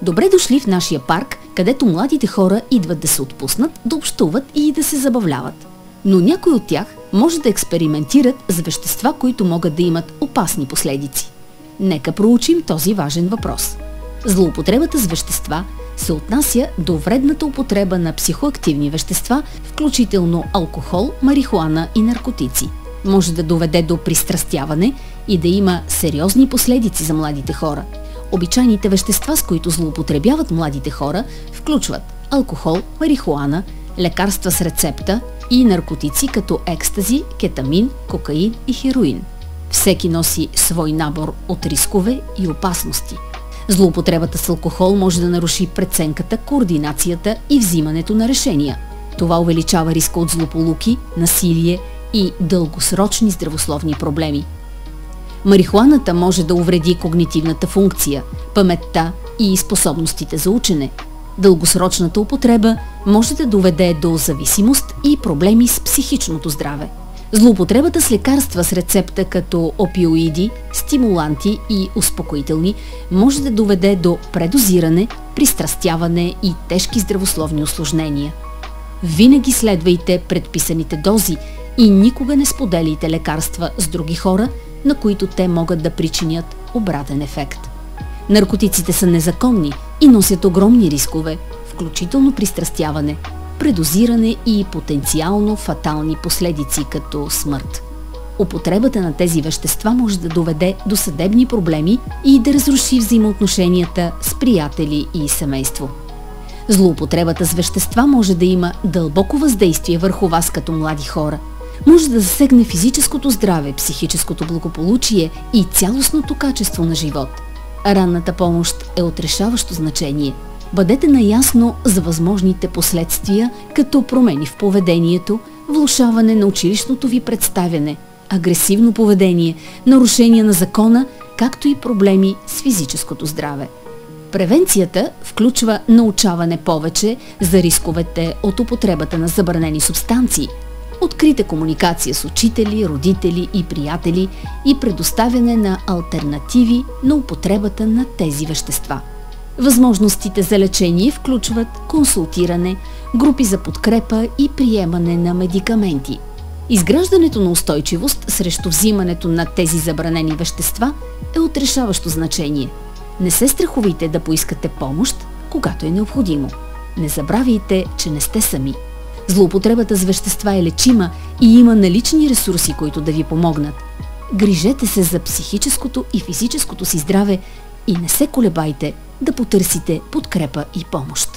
Добре дошли в нашия парк, където младите хора идват да се отпуснат, да общуват и да се забавляват. Но някои от тях може да експериментират с вещества, които могат да имат опасни последици. Нека проучим този важен въпрос. Злоупотребата с вещества се отнася до вредната употреба на психоактивни вещества, включително алкохол, марихуана и наркотици. Може да доведе до пристрастяване и да има сериозни последици за младите хора. Обичайните вещества, с които злоупотребяват младите хора, включват алкохол, марихуана, лекарства с рецепта и наркотици като екстази, кетамин, кокаин и хероин. Всеки носи свой набор от рискове и опасности. Злоупотребата с алкохол може да наруши преценката, координацията и взимането на решения. Това увеличава риска от злополуки, насилие и дългосрочни здравословни проблеми. Марихуаната може да увреди когнитивната функция, паметта и способностите за учене. Дългосрочната употреба може да доведе до зависимост и проблеми с психичното здраве. Злоупотребата с лекарства с рецепта като опиоиди, стимуланти и успокоителни може да доведе до предозиране, пристрастяване и тежки здравословни усложнения. Винаги следвайте предписаните дози и никога не споделяйте лекарства с други хора, на които те могат да причинят обратен ефект. Наркотиците са незаконни и носят огромни рискове, включително пристрастяване, предозиране и потенциално фатални последици като смърт. Употребата на тези вещества може да доведе до съдебни проблеми и да разруши взаимоотношенията с приятели и семейство. Злоупотребата с вещества може да има дълбоко въздействие върху вас като млади хора. Може да засегне физическото здраве, психическото благополучие и цялостното качество на живот. Ранната помощ е от решаващо значение. Бъдете наясно за възможните последствия, като промени в поведението, влошаване на училищното ви представяне, агресивно поведение, нарушения на закона, както и проблеми с физическото здраве. Превенцията включва научаване повече за рисковете от употребата на забранени субстанции, открита комуникация с учители, родители и приятели и предоставяне на алтернативи на употребата на тези вещества. Възможностите за лечение включват консултиране, групи за подкрепа и приемане на медикаменти. Изграждането на устойчивост срещу взимането на тези забранени вещества е от решаващо значение. Не се страхувайте да поискате помощ, когато е необходимо. Не забравяйте, че не сте сами. Злоупотребата с вещества е лечима и има налични ресурси, които да ви помогнат. Грижете се за психическото и физическото си здраве и не се колебайте да потърсите подкрепа и помощ.